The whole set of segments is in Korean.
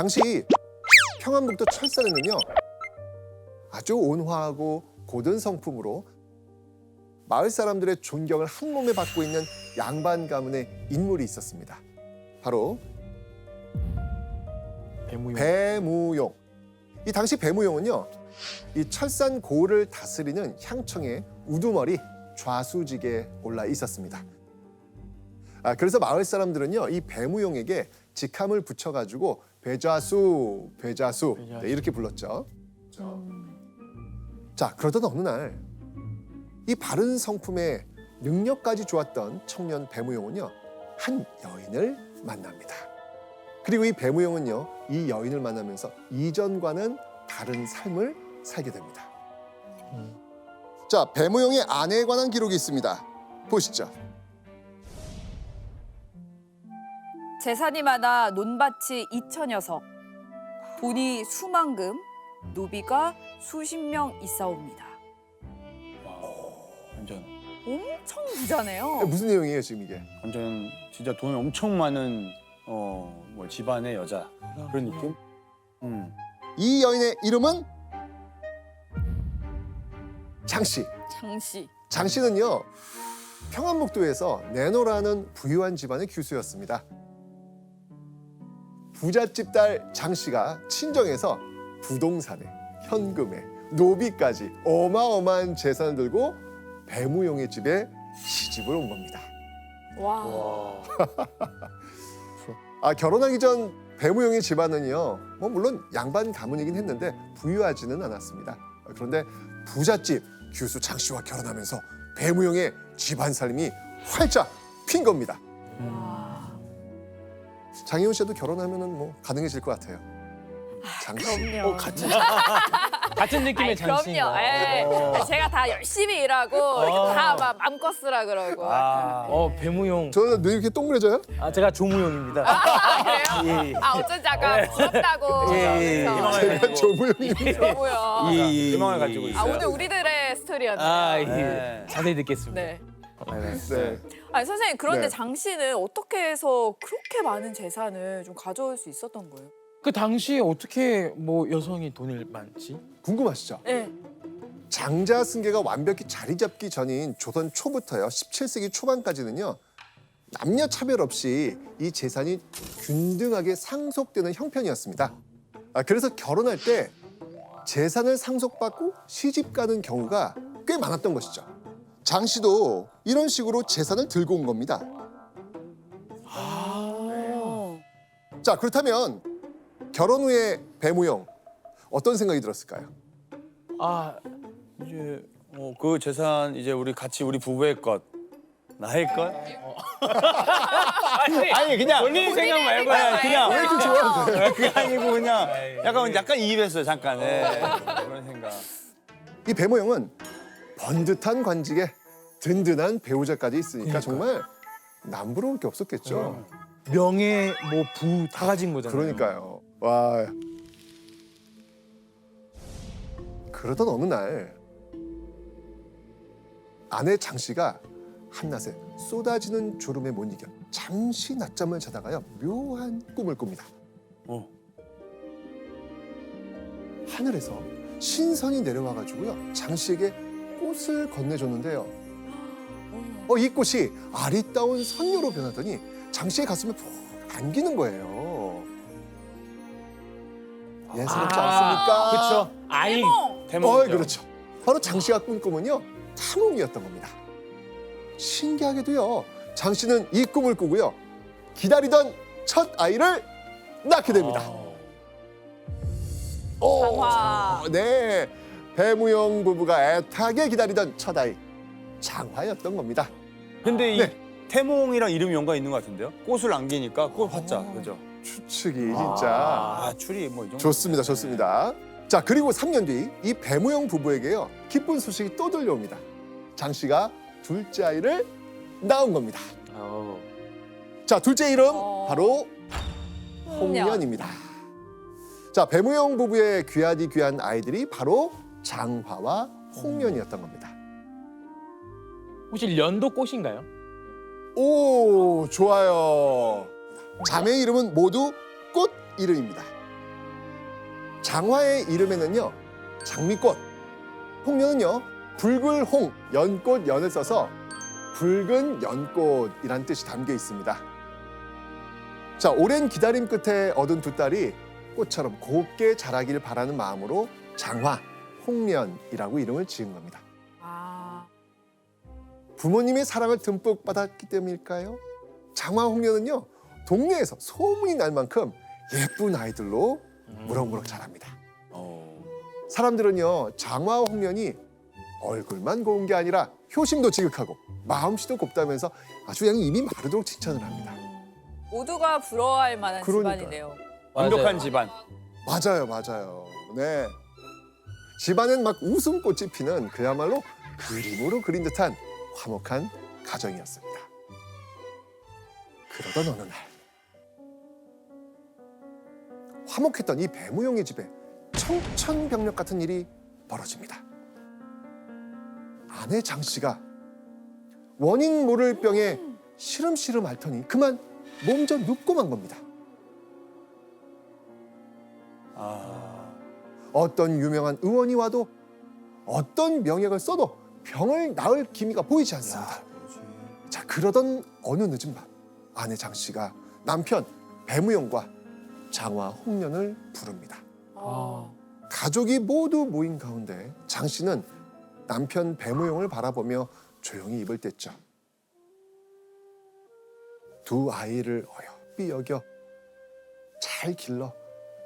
당시 평안북도 철산에는요 아주 온화하고 고든 성품으로 마을 사람들의 존경을 한 몸에 받고 있는 양반 가문의 인물이 있었습니다. 바로 배무용. 이 당시 배무용은요, 이 철산 고을을 다스리는 향청의 우두머리 좌수직에 올라 있었습니다. 그래서 마을 사람들은요, 이 배무용에게 직함을 붙여가지고 배좌수 네, 이렇게 불렀죠. 자, 그러던 어느 날 이 바른 성품에 능력까지 좋았던 청년 배무용은요, 한 여인을 만납니다. 그리고 이 배무용은요, 이 여인을 만나면서 이전과는 다른 삶을 살게 됩니다. 자, 배무용의 아내에 관한 기록이 있습니다. 보시죠. 재산이 많아 논밭이 2천여 석, 돈이 수만금, 노비가 수십 명 있사옵니다. 완전 엄청 부자네요. 무슨 내용이에요, 지금 이게? 완전 진짜 돈 엄청 많은 뭐 집안의 여자 그런 느낌? 이 여인의 이름은 장씨. 장씨. 장씨는요, 평안북도에서 내노라는 부유한 집안의 규수였습니다. 부잣집 딸 장씨가 친정에서 부동산에, 현금에, 노비까지 어마어마한 재산을 들고 배무용의 집에 시집을 온 겁니다. 와. 결혼하기 전 배무용의 집안은요, 뭐 물론 양반 가문이긴 했는데 부유하지는 않았습니다. 그런데 부잣집 규수 장씨와 결혼하면서 배무용의 집안 삶이 활짝 핀 겁니다. 장희훈 씨도 결혼하면은 뭐 가능해질 것 같아요. 장씨. 그럼요. 같은 느낌의 장씨인가? 그럼요. 에이, 제가 다 열심히 일하고 이렇게 다 막 맘껏 쓰라 그러고. 배무용. 저는 왜 이렇게 동그래져요? 제가 조무용입니다. 그래요? 예. 어쩐지 아까 부럽다고. 예. 하면서. 제가 조무용님. 뭐야. 희망을 가지고 있어요. 오늘 우리들의 스토리였네요. 예. 자세히 듣겠습니다. 네. 네. 아니 선생님 그런데 네. 장 씨는 어떻게 해서 그렇게 많은 재산을 좀 가져올 수 있었던 거예요? 그 당시에 어떻게 뭐 여성이 돈을 많지? 궁금하시죠? 네. 장자 승계가 완벽히 자리 잡기 전인 조선 초부터요, 17세기 초반까지는요, 남녀 차별 없이 이 재산이 균등하게 상속되는 형편이었습니다. 그래서 결혼할 때 재산을 상속받고 시집 가는 경우가 꽤 많았던 것이죠. 장 씨도 이런 식으로 재산을 들고 온 겁니다. 자, 그렇다면 결혼 후에 배무용 어떤 생각이 들었을까요? 이제 그 재산 이제 우리 부부의 것 나의 것? 아니 그냥 본인 생각 말고 그냥 왜 이렇게 좋아하세요? 그게 아니고 그냥 약간 이입했어요 잠깐. 그런 생각. 이 배무용은 번듯한 관직에 든든한 배우자까지 있으니까 정말 남부러울 게 없었겠죠. 명예, 뭐 부 다 가진 거잖아요. 그러니까요. 와. 그러던 어느 날 아내 장 씨가 한낮에 쏟아지는 졸음에 못 이겨 잠시 낮잠을 자다가요, 묘한 꿈을 꿉니다. 하늘에서 신선이 내려와가지고요, 장 씨에게 꽃을 건네줬는데요. 이 꽃이 아리따운 선녀로 변하더니 장 씨의 가슴에 푹 안기는 거예요. 예스럽지 않습니까? 그렇죠. 아이. 대목이죠. 그렇죠. 바로 장 씨가 꾼 꿈은요, 탐웅이었던 겁니다. 신기하게도요, 장 씨는 이 꿈을 꾸고요, 기다리던 첫 아이를 낳게 됩니다. 장화. 네, 배무용 부부가 애타게 기다리던 첫 아이, 장화였던 겁니다. 근데 이 네. 태몽이랑 이름이 연관 있는 것 같은데요? 꽃을 안기니까 꽃 화자 그죠? 추측이 진짜 추리 뭐 이 정도. 좋습니다, 좋습니다. 자, 그리고 3년 뒤 이 배무용 부부에게요, 기쁜 소식이 또 들려옵니다. 장 씨가 둘째 아이를 낳은 겁니다. 자, 둘째 이름 바로 홍련입니다. 자, 배무용 부부의 귀하디 귀한 아이들이 바로 장화와 홍련이었던 겁니다. 혹시 연도 꽃인가요? 오, 좋아요. 자매의 이름은 모두 꽃 이름입니다. 장화의 이름에는요 장미꽃, 홍련은요 붉은 홍, 연꽃, 연을 써서 붉은 연꽃이란 뜻이 담겨 있습니다. 자, 오랜 기다림 끝에 얻은 두 딸이 꽃처럼 곱게 자라길 바라는 마음으로 장화, 홍련이라고 이름을 지은 겁니다. 아, 부모님의 사랑을 듬뿍 받았기 때문일까요? 장화, 홍련은요 동네에서 소문이 날 만큼 예쁜 아이들로 무럭무럭 자랍니다. 사람들은요 장화, 홍련이 얼굴만 고운 게 아니라 효심도 지극하고 마음씨도 곱다면서 아주 그냥 입이 마르도록 칭찬을 합니다. 모두가 부러워할 만한 그러니까요. 집안이네요. 완벽한 맞아요. 집안. 맞아요, 맞아요. 네. 집안엔 막 웃음꽃이 피는 그야말로 그림으로 그린 듯한 화목한 가정이었습니다. 그러던 어느 날 화목했던 이 배무용의 집에 청천벽력 같은 일이 벌어집니다. 아내 장 씨가 원인 모를 병에 시름시름 앓더니 그만 몸져 눕고 만 겁니다. 어떤 유명한 의원이 와도 어떤 명약을 써도 병을 나을 기미가 보이지 않습니다. 자, 그러던 어느 늦은 밤 아내 장 씨가 남편 배무용과 장화, 홍련을 부릅니다. 아. 가족이 모두 모인 가운데 장 씨는 남편 배무용을 바라보며 조용히 입을 뗐죠. 두 아이를 어여삐 여겨 잘 길러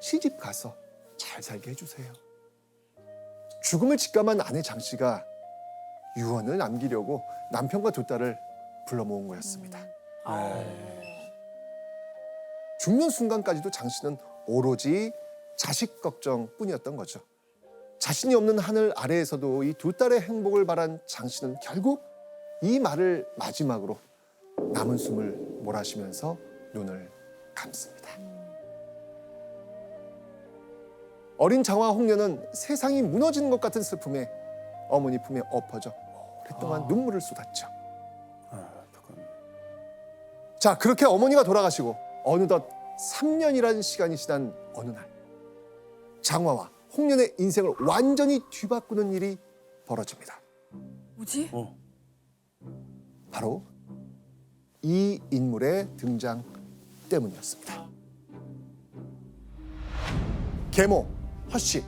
시집 가서 잘 살게 해주세요. 죽음을 직감한 아내 장 씨가 유언을 남기려고 남편과 두 딸을 불러 모은 거였습니다. 죽는 순간까지도 장 씨는 오로지 자식 걱정뿐이었던 거죠. 자신이 없는 하늘 아래에서도 이 두 딸의 행복을 바란 장 씨는 결국 이 말을 마지막으로 남은 숨을 몰아쉬면서 눈을 감습니다. 어린 장화, 홍련은 세상이 무너지는 것 같은 슬픔에 어머니 품에 엎어져 오랫동안 눈물을 쏟았죠. 자, 그렇게 어머니가 돌아가시고 어느덧 3년이라는 시간이 지난 어느 날 장화와 홍련의 인생을 완전히 뒤바꾸는 일이 벌어집니다. 뭐지? 바로 이 인물의 등장 때문이었습니다. 계모, 허씨.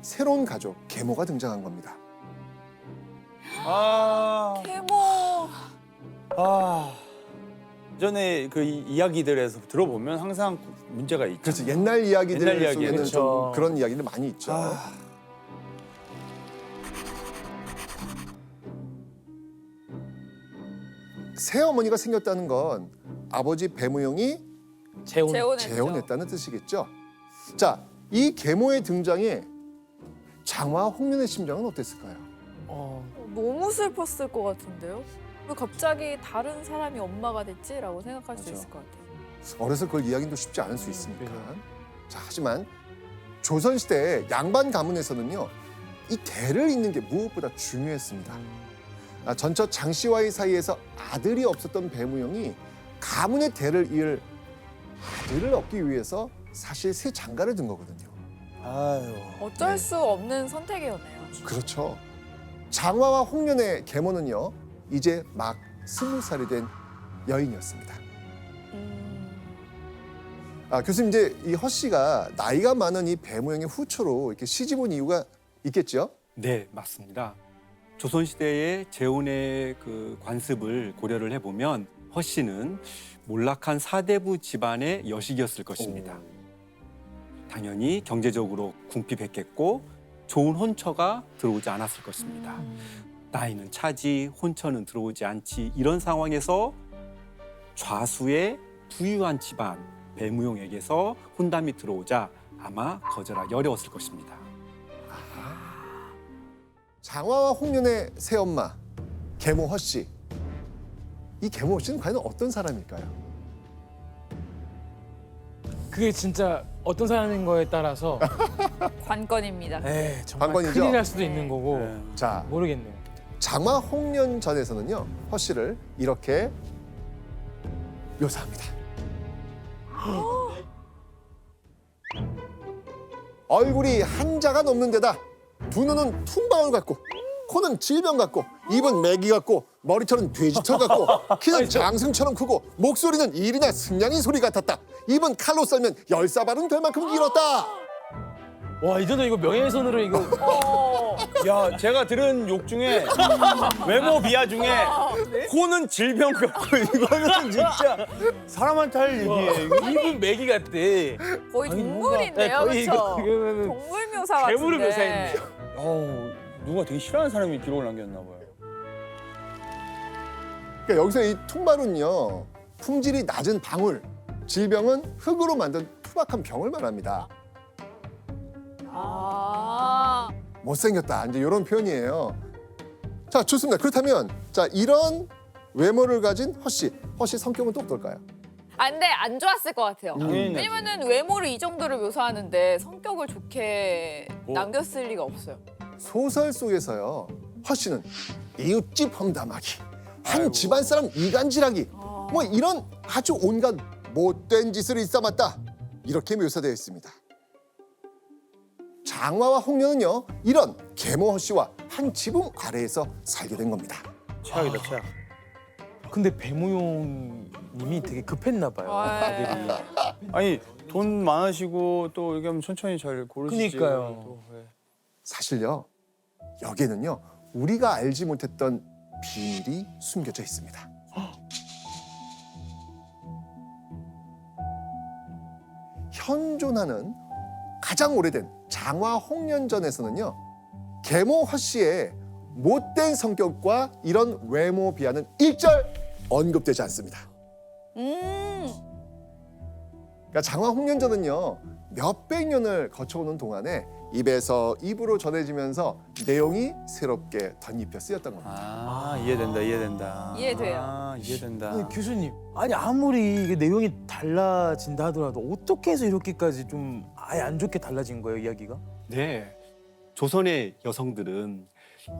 새로운 가족, 계모가 등장한 겁니다. 계모. 전에 그 이야기들에서 들어보면 항상 문제가 있죠. 그렇죠. 옛날 이야기들 옛날 이야기, 속에는 그렇죠. 좀 그런 이야기들 많이 있죠. 새어머니가 생겼다는 건 아버지 배무용이 재혼했죠. 재혼했다는 뜻이겠죠. 자, 이 계모의 등장에 장화, 홍련의 심정은 어땠을까요? 너무 슬펐을 것 같은데요? 왜 갑자기 다른 사람이 엄마가 됐지라고 생각할 수 맞아. 있을 것 같아요. 어려서 그걸 이야기도 쉽지 않을 수 있으니까. 그래요. 자, 하지만 조선시대 양반 가문에서는요, 이 대를 잇는 게 무엇보다 중요했습니다. 전처 장 씨와의 사이에서 아들이 없었던 배무용이 가문의 대를 이을 아들을 얻기 위해서 사실 새 장가를 든 거거든요. 아유. 어쩔 수 없는 선택이었네요. 그렇죠. 장화와 홍련의 계모는요, 이제 막 20살이 된 여인이었습니다. 교수님, 이제 이 허 씨가 나이가 많은 이 배무용의 후초로 이렇게 시집 온 이유가 있겠죠? 네, 맞습니다. 조선시대의 재혼의 그 관습을 고려를 해보면 허 씨는 몰락한 사대부 집안의 여식이었을 것입니다. 당연히 경제적으로 궁핍했겠고 좋은 혼처가 들어오지 않았을 것입니다. 나이는 차지, 혼처는 들어오지 않지, 이런 상황에서 좌수의 부유한 집안 배무용에게서 혼담이 들어오자 아마 거절하기 어려웠을 것입니다. 장화와 홍련의 새엄마 계모 허 씨. 이 계모 허 씨는 과연 어떤 사람일까요? 그게 진짜 어떤 사람인 거에 따라서 관건입니다. 정말 관건이죠? 큰일 날 수도 있는 거고 자, 모르겠네요. 장화 홍련 전에서는요, 허 씨를 이렇게 묘사합니다. 얼굴이 한자가 넘는 데다 두 눈은 퉁방울 같고 코는 질병 같고 입은 메기 같고 머리털은 돼지털 같고 키는 장승처럼 크고 목소리는 일이나 승냥이 소리 같았다. 입은 칼로 썰면 10사발은 될 만큼 길었다. 와 이제는 이거 명예훼손으로 이거 야, 제가 들은 욕 중에 외모 비하 중에 코는 질병 같고 이거는 진짜 사람한테 할 얘기예요. 이거. 입은 메기 같대. 거의 아니, 동물인데요, 뭔가- 네, 그렇죠? 거의 이거는 동물 묘사 같은데. 괴물을 묘사했네요. 어우, 누가 되게 싫어하는 사람이 기록을 남겼나 봐요. 그러니까 여기서 이 퉁발은요, 품질이 낮은 방울, 질병은 흙으로 만든 투박한 병을 말합니다. 아, 못생겼다, 이제 이런 표현이에요. 자, 좋습니다. 그렇다면 자, 이런 외모를 가진 허씨 성격은 또 어떨까요? 근데 안 좋았을 것 같아요. 당연히 왜냐면은 외모를 이 정도로 묘사하는데 성격을 좋게 뭐. 남겼을 리가 없어요. 소설 속에서요, 허씨는 이웃집 험담하기, 한 아이고. 집안 사람 이간질하기, 뭐 이런 아주 온갖 못된 짓을 일삼았다, 이렇게 묘사되어 있습니다. 장화와 홍련은요, 이런 계모 허씨와 한 지붕 아래에서 살게 된 겁니다. 최악이다, 최악. 근데 배무용님이 되게 급했나 봐요. 아들이. 아니, 돈 많으시고 또 이렇게 하면 천천히 잘 고르시지. 그러니까요. 또, 예. 사실요, 여기에는요, 우리가 알지 못했던 비밀이 숨겨져 있습니다. 현존하는 가장 오래된 장화 홍련전에서는요, 계모 허씨의 못된 성격과 이런 외모 비하는 일절 언급되지 않습니다. 그러니까 장화 홍련전은요, 몇백 년을 거쳐오는 동안에 입에서 입으로 전해지면서 내용이 새롭게 덧입혀 쓰였던 겁니다. 아, 이해된다, 이해된다. 이해돼요. 아, 이해된다. 아니, 교수님, 아니 아무리 이게 내용이 달라진다 하더라도 어떻게 해서 이렇게까지 좀 아예 안 좋게 달라진 거예요, 이야기가? 네. 조선의 여성들은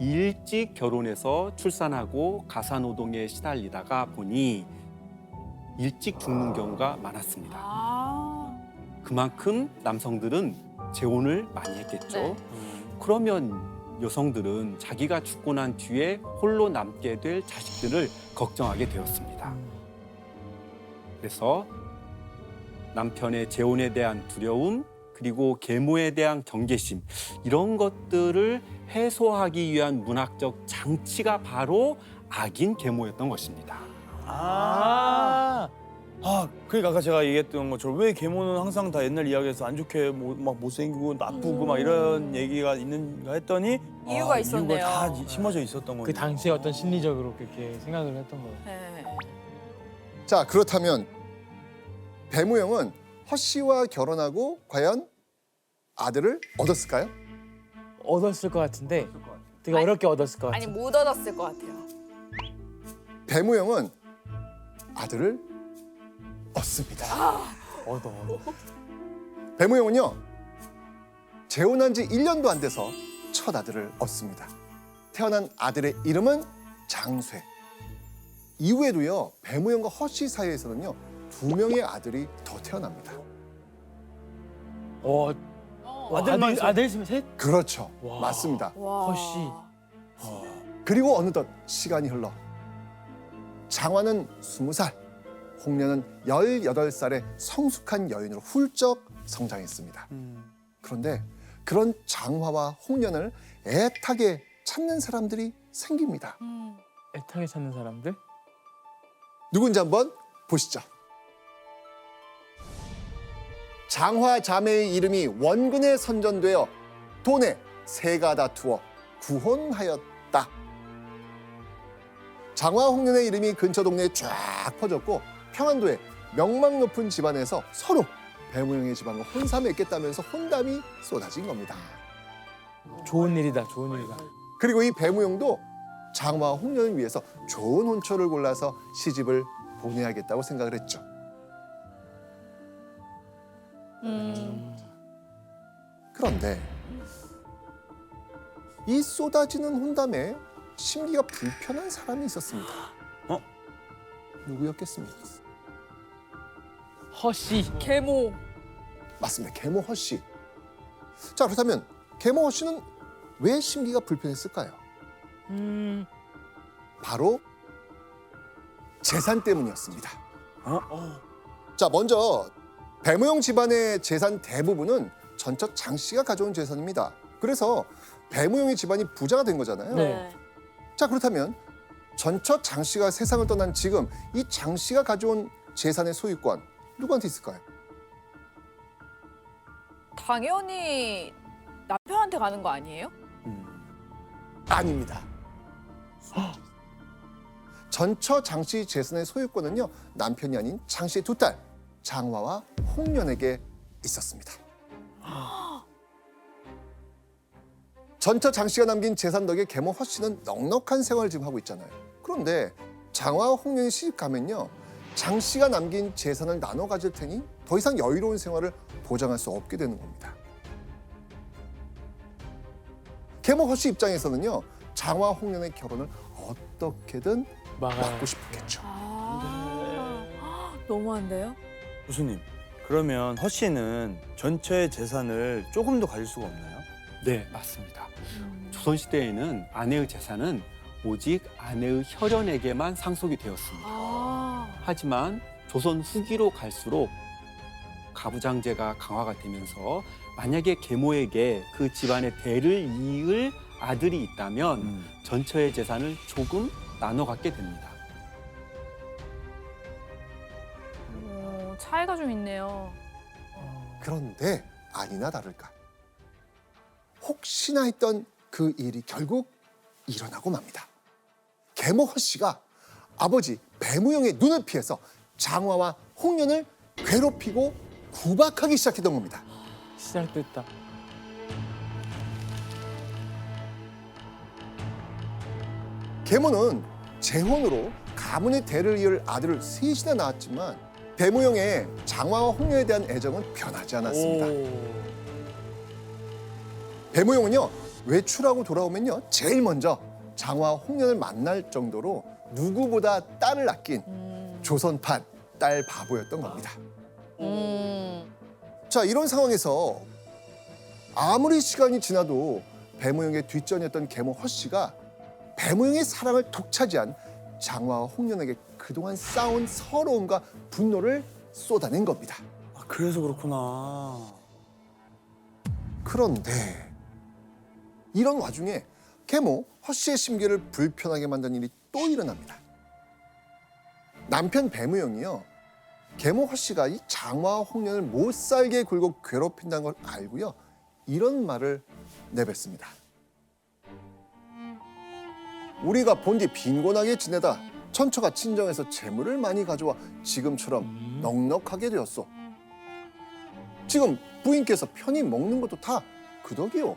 일찍 결혼해서 출산하고 가사노동에 시달리다가 보니 일찍 죽는 경우가 많았습니다. 아, 그만큼 남성들은 재혼을 많이 했겠죠. 네. 그러면 여성들은 자기가 죽고 난 뒤에 홀로 남게 될 자식들을 걱정하게 되었습니다. 그래서 남편의 재혼에 대한 두려움, 그리고 계모에 대한 경계심, 이런 것들을 해소하기 위한 문학적 장치가 바로 악인 계모였던 것입니다. 그러니까 아까 제가 얘기했던 것처럼 왜 계모는 항상 다 옛날 이야기에서 안 좋게 막 못생기고 나쁘고 막 이런 얘기가 있는가 했더니 이유가 있었네요. 이유가 다 심어져 있었던 거예요. 그 당시에 어떤 심리적으로 그렇게 생각을 했던 거예요. 네. 자, 그렇다면 배무영은 허씨와 결혼하고 과연 아들을 얻었을까요? 얻었을 것 같은데 되게 아니, 어렵게 얻었을 것 아니 같아요. 못 얻었을 것 같아요. 배무영은 아들을 얻습니다. 얻어. 배무영은요, 재혼한 지 1년도 안 돼서 첫 아들을 얻습니다. 태어난 아들의 이름은 장쇠. 이후에도요, 배무영과 허씨 사이에서는요, 2명의 아들이 더 태어납니다. 아들 있으면 셋? 그렇죠. 와. 맞습니다. 와. 허씨. 그리고 어느덧 시간이 흘러 장화는 20살, 홍련은 18살의 성숙한 여인으로 훌쩍 성장했습니다. 그런데 그런 장화와 홍련을 애타게 찾는 사람들이 생깁니다. 애타게 찾는 사람들? 누군지 한번 보시죠. 장화 자매의 이름이 원근에 선전되어 돈에 새가 다투어 구혼하였다. 장화 홍련의 이름이 근처 동네에 쫙 퍼졌고 평안도의 명망 높은 집안에서 서로 배무영의 집안과 혼삼에 있겠다면서 혼담이 쏟아진 겁니다. 좋은 일이다, 좋은 일이다. 그리고 이 배무영도 장화와 홍련을 위해서 좋은 혼처를 골라서 시집을 보내야겠다고 생각을 했죠. 그런데 이 쏟아지는 혼담에 심기가 불편한 사람이 있었습니다. 누구였겠습니까? 허씨. 계모. 맞습니다. 계모 허씨. 자, 그렇다면 계모 허 씨는 왜 심기가 불편했을까요? 바로 재산 때문이었습니다. 자, 먼저 배무용 집안의 재산 대부분은 전처 장 씨가 가져온 재산입니다. 그래서 배무용의 집안이 부자가 된 거잖아요. 네. 자, 그렇다면 전처 장 씨가 세상을 떠난 지금 이 장 씨가 가져온 재산의 소유권 누구한테 있을까요? 당연히 남편한테 가는 거 아니에요? 아닙니다. 전처 장 씨 재산의 소유권은요, 남편이 아닌 장 씨의 두 딸 장화와 홍련에게 있었습니다. 전처 장 씨가 남긴 재산 덕에 계모 허 씨는 넉넉한 생활을 지금 하고 있잖아요. 그런데 장화와 홍련이 시집 가면요, 장 씨가 남긴 재산을 나눠 가질 테니 더 이상 여유로운 생활을 보장할 수 없게 되는 겁니다. 계모 허 씨 입장에서는요, 장화 홍련의 결혼을 어떻게든 막고 싶었겠죠. 너무한데요? 교수님, 그러면 허 씨는 전처의 재산을 조금 더 가질 수가 없나요? 네, 맞습니다. 조선시대에는 아내의 재산은 오직 아내의 혈연에게만 상속이 되었습니다. 하지만 조선 후기로 갈수록 가부장제가 강화가 되면서 만약에 계모에게 그 집안의 대를 이을 아들이 있다면 전처의 재산을 조금 나눠 갖게 됩니다. 차이가 좀 있네요. 그런데 아니나 다를까, 혹시나 했던 그 일이 결국 일어나고 맙니다. 계모 허 씨가 아버지 배무용의 눈을 피해서 장화와 홍련을 괴롭히고 구박하기 시작했던 겁니다. 시작됐다. 계모는 재혼으로 가문의 대를 이을 아들을 셋이나 낳았지만 배무용의 장화와 홍련에 대한 애정은 변하지 않았습니다. 배무용은요, 외출하고 돌아오면요, 제일 먼저 장화와 홍련을 만날 정도로 누구보다 딸을 아낀 조선판 딸 바보였던 겁니다. 자, 이런 상황에서 아무리 시간이 지나도 배무용의 뒷전이었던 계모 허 씨가 배무용의 사랑을 독차지한 장화와 홍련에게 그동안 쌓아온 서러움과 분노를 쏟아낸 겁니다. 아, 그래서 그렇구나. 그런데 이런 와중에 계모 허 씨의 심기를 불편하게 만든 일이 또 일어납니다. 남편 배무용이요, 계모 허 씨가 이 장화와 홍련을 못 살게 굴고 괴롭힌다는 걸 알고요, 이런 말을 내뱉습니다. 우리가 본디 빈곤하게 지내다 천처가 친정에서 재물을 많이 가져와 지금처럼 넉넉하게 되었소. 지금 부인께서 편히 먹는 것도 다 그 덕이오.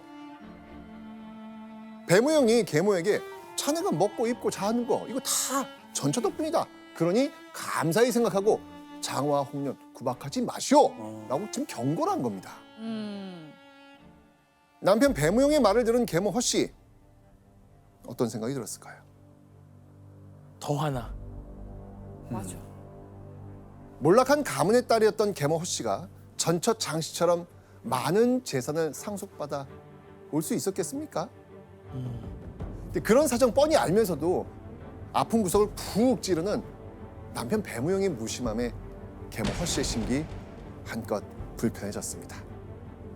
배무용이 계모에게 자네가 먹고 입고 자는 거 이거 다 전처 덕분이다. 그러니 감사히 생각하고 장화 홍련 구박하지 마시오. 라고 지금 경고를 한 겁니다. 남편 배무용의 말을 들은 계모 허 씨, 어떤 생각이 들었을까요? 더 화나. 맞아. 몰락한 가문의 딸이었던 계모 허 씨가 전처 장 씨처럼 많은 재산을 상속받아 올 수 있었겠습니까? 근데 그런 사정 뻔히 알면서도 아픈 구석을 푹 찌르는 남편 배무용의 무심함에 계모 허 씨의 심기 한껏 불편해졌습니다.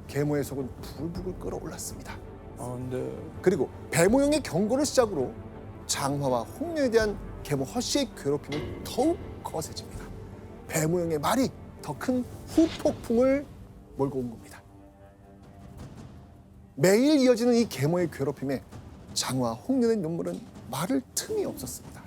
계모의 속은 부글부글 끓어올랐습니다. 근데 그리고 배무용의 경고를 시작으로 장화와 홍련에 대한 계모 허 씨의 괴롭힘은 더욱 거세집니다. 배무용의 말이 더 큰 후폭풍을 몰고 온 겁니다. 매일 이어지는 이 계모의 괴롭힘에 장화 홍련의 눈물은 말을 틈이 없었습니다.